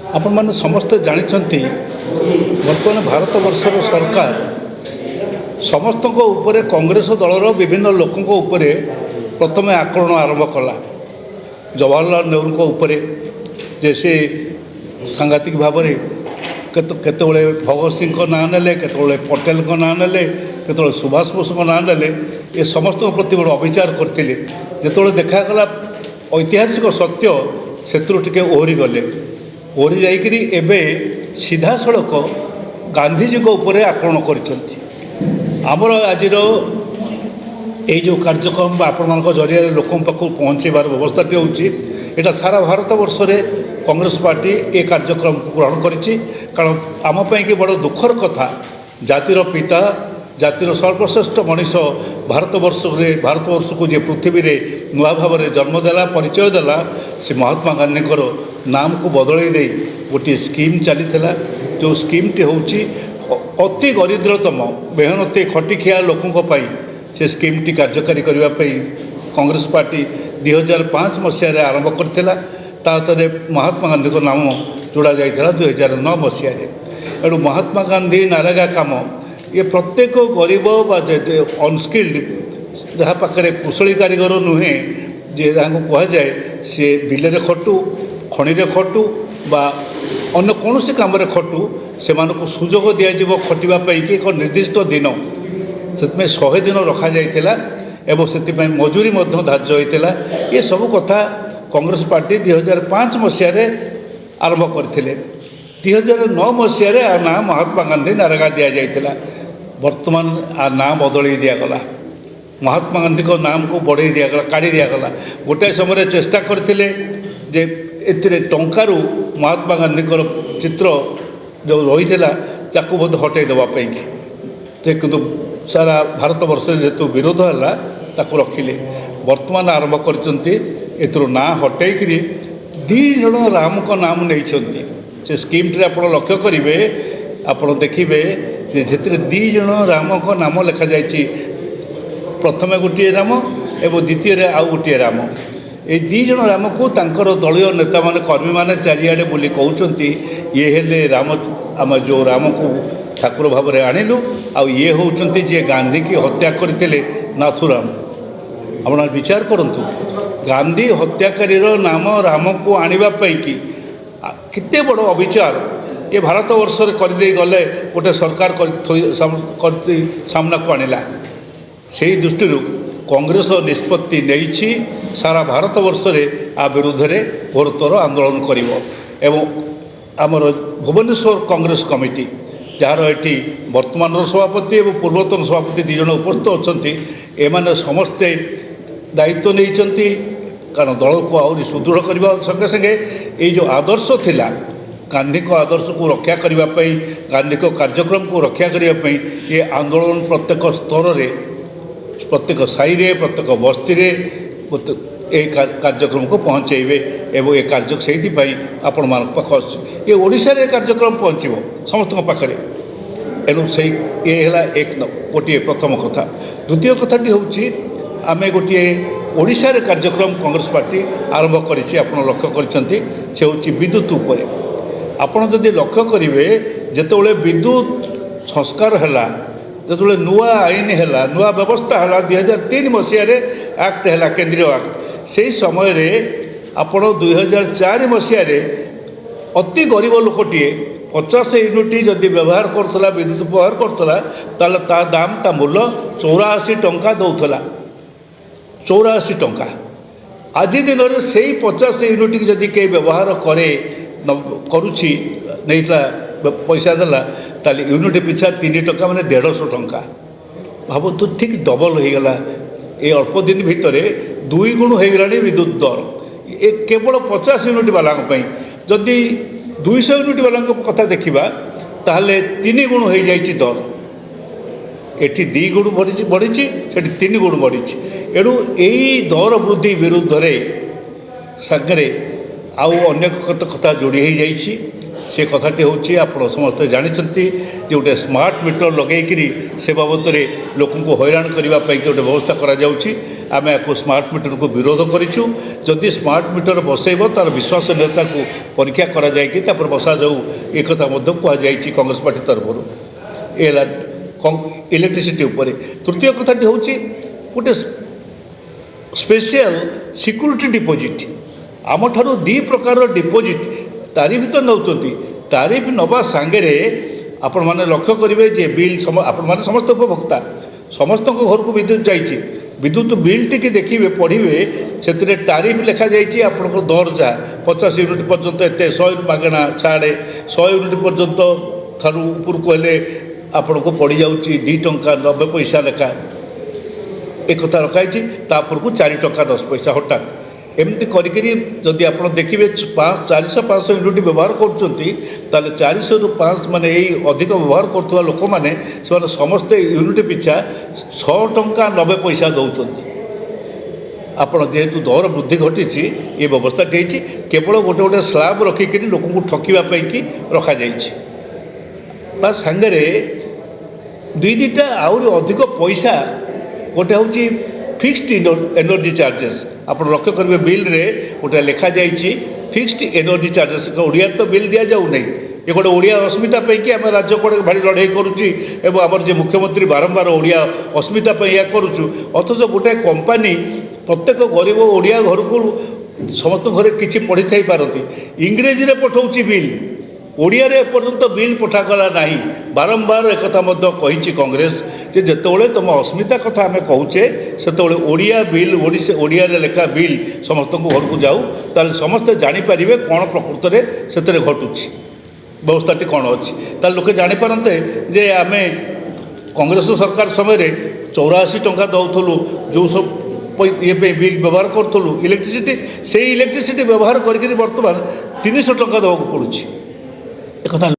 आपण मैंने समस्ते जानते बर्तमान भारत वर्षर सरकार समस्त उपरे कांग्रेस दलर विभिन्न लोकों उपरे प्रथम आक्रमण आरंभ कला। जवाहरलाल नेहरू उपरे जैसे सांघातिक भाव में केतबेले भगत सिंह को ना ने केतबेले पटेल को ना ने केतबेले सुभाष बोस को ना ने ये समस्त प्रति बड़ अविचार करते जो देखागला ऐतिहासिक सत्य से टे ओहरी गले ओहरी जाइकरी एबे सीधा सड़क गांधीजी को ऊपर आक्रमण करमर आज जो कार्यक्रम आपण जरिया लोक पाक पहुँचेबार व्यवस्थाटी होटा सारा भारत वर्ष में कांग्रेस पार्टी ए कार्यक्रम ग्रहण करिछि। कारण आमपाई कि बड़ दुखर कथा जातिर पिता जातिर सर्वश्रेष्ठ मनीष भारतवर्ष को जे पृथ्वी में नुआ भाव में जन्मदेला परिचय देला से महात्मा गांधी नाम को बदल दे गोटे स्कीम चली जो स्कीम टी हूँ अति दरिद्रतम मेहनती खटिखिया लोकों से स्कीम टी कार्यकारी करने कांग्रेस पार्टी 2005 मसीह आरंभ करथिला। तातरे महात्मा गांधी को नाम जोड़ा जाइथिला 2009 मसीह। एणु महात्मा गांधी नारेगा काम ये प्रत्येक गरीब अनस्किल्ड जहाँ पाखे कुशली कारीगर नुहे जे जहाँ कह जाए सी बिल खटू खनि खटू बा अन्य कौन कम खटू से सुजोग दिज्व खटापी कि एक निर्दिष्ट दिन से 100 दिन रखा जाइथिला एवं से मजूरी धार्य होता ये सब कथा कांग्रेस पार्टी 2005 मसीह आरंभ करते 2009 मसीह ना महात्मा गांधी नारेगा दि जाइथिला। वर्तमान ना बदल दिगला महात्मा गांधी को नाम को बढ़े दिगला काढ़ी दिगला। गोटाए समय चेष्टा करते जे ए टंकारु महात्मा गांधी चित्र जो रही है हटई देवाई किंतु सारा भारत वर्ष जेतु विरोध है ताको रखिले। वर्तमान आरंभ कर ना हटईकरी 2 जन राम को नाम नहीं से स्कीम टे आप लक्ष्य करेंगे आप देखिए जे 2 जन राम को नाम लिखा जाए प्रथम गोटे राम एवं द्वितीय आउ गोटे राम ये 2 जन राम को तांकर दलीय नेता माने कर्मी माने चारिआडे बोली कहते ये हेले राम आम जो राम को ठाकुर भाव में आणिलु आउ ये होउचंती जे गांधी की हत्या करते नाथुराम। आप विचार करंतु गांधी हत्याकारी नाम राम को आनिबाई कि केते बड़ अविचार ये भारत वर्ष करदे गले गोटे सरकार सामना को आनिला। से दृष्टि कांग्रेस निष्पत्ति नहीं सारा भारत वर्ष में आ विरुद्ध में घोरतर आंदोलन करिवो एवं आमर भुवनेश्वर कांग्रेस कमिटी जार ये वर्तमान सभापति और पूर्वतन सभापति 2 जन उपस्थित अच्छा एमाने समस्ते दायित्व नहीं कारण दल को आहरी सुदृढ़ करने संगे संगे ये जो आदर्श थिला गांधी को आदर्श को रक्षा करने गांधी को कार्यक्रम को रक्षा करने ये आंदोलन प्रत्येक स्तर में प्रत्येक साई प्रत्येक बस्ती ये कार्यक्रम को पहुँचेबे एवं ये कार्य से आपण मान पाख ये ओडिशा रे कार्यक्रम पहुँचो समस्त पाखे एणु से ये है एक गोटे प्रथम कथा। द्वितीय कथाटी हूँ आम गोटे ओडिशा रे कार्यक्रम कांग्रेस पार्टी आरंभ करिछि आपण लक्ष्य करिसेंती से हूँ विद्युत उपर आपण जदि लक्ष्य करेंगे जितेबाला विद्युत संस्कार है जो नुआ आईन है नुआ व्यवस्था है 2003 मसीह एक्ट है केंद्रीय एक्ट से समय रे आपण 2004 मसीह अति गरीब लोकटे 50 यूनिट जदि व्यवहार करतला विद्युत व्यवहार करतला ताले ता दाम ता मूल्य 84 टंका दौथला 84 टंका। आज दिन में से 50 यूनिट जदि कई व्यवहार करे करुछि नहीं पैसा देला ताले यूनिट पिछा 3 टंका माने 150 टंका भाव तो ठीक डबल हो गला। ये अल्प दिन भितर 2 गुण हो गला विद्युत दर ये केवल 50 यूनिट वाला जदि 200 यूनिट वाला कथा देखा ताहले 3 गुण हो जाइए दर एटी 2 गुण बढ़ी से 3 गुण बढ़ी एणु यही दर वृद्धि विरुद्ध रे सागरे आउ अनेक कथा जोड़ी हो जाइए से कथाटी हूँ आप समस्ते जानते जे गोटे स्मार्ट मीटर लगेकरी से बाबद में लोक हैरान करने गोटे व्यवस्था आम या स्मार्ट मीटर को विरोध करूँ जदि स्मार्ट मीटर बसैब तार विश्वसनीयता को परीक्षा कर बसा जाऊ एक कहुई कांग्रेस पार्टी तरफ ये इलेक्ट्रिसिटी उपर। तृतीय कथाटी हूँ गोटे स्पेशल सिक्यूरिटी डिपोजिट आम ठारू दी प्रकार डिपोजिट तारिफ तो नौकरी तारिफ नवा सांगे आपण मैंने लक्ष्य करेंगे जे बिल आपण मैंने समस्त उपभोक्ता समस्त घर को विद्युत जाइए विद्युत बिल टी देखिए पढ़े से तारिफ लिखा जाइए आपण दर जहाँ 50 यूनिट पर्यंत एत 100 मागणा छाड़े 100 यूनिट पर्यंत ठारू ऊपर को हेले आपण को पड़ जाऊँगी 2 टंका 90 पैसा लेखा एक कथा रखाई तापर को 4 टंका 10 पैसा हठात एमती करी जदि आप देखिए 400-500 यूनिट व्यवहार कर 400 ରୁ 5 माने यही अधिक व्यवहार करुवा लोक मैंने समस्ते यूनिट पिछा 6 टंका 90 पैसा दौरान आपड़ जेहेतु दर वृद्धि घटी ये व्यवस्था केवल गोटे गोटे स्लाब रखिक लोक ठकवाई कि रखा ता सांगे दुई दुईटा आहरी अधिक पैसा गोटे हूँ फिक्स्ड एनर्जी चार्जेस आप लक्ष्य करेंगे बिल रे गोटे लिखा जाइए फिक्स्ड एनर्जी चार्जेस ओडिया तो बिल दि जाऊ नहीं ये गोटे ओडिया अस्मिता कि आम राज्य कड़े भारी लड़ाई करुच्ची आमर जो मुख्यमंत्री बारंबार ओडिया अस्मिता या करुचु अथच गोटे कंपानी प्रत्येक गरीब ओडिया घर को समस्त घरे किसी पढ़ी थी पारती इंग्रेजी रे पठाऊँ बिल ओडिया रे पर्यंत बिल पठागला ना बारंबार एक कही कांग्रेस जे जितेबाला तुम अस्मिता कथा आम कहूचे से ओडिया बिल ओडिया रे लेखा बिल समस्त घर को जाऊ ताल समस्ते जानीपर कौन प्रकृत में से घटुची व्यवस्थाटी कौन अच्छी लोके जानीपारते जे आम कांग्रेस सरकार समय 84 टंका दौलू जो सब ये बिल व्यवहार करूँ इलेक्ट्रिसिटी से इलेक्ट्रिसिटी व्यवहार करके बर्तमान 300 टंका देवाक पड़ुछि एक कथा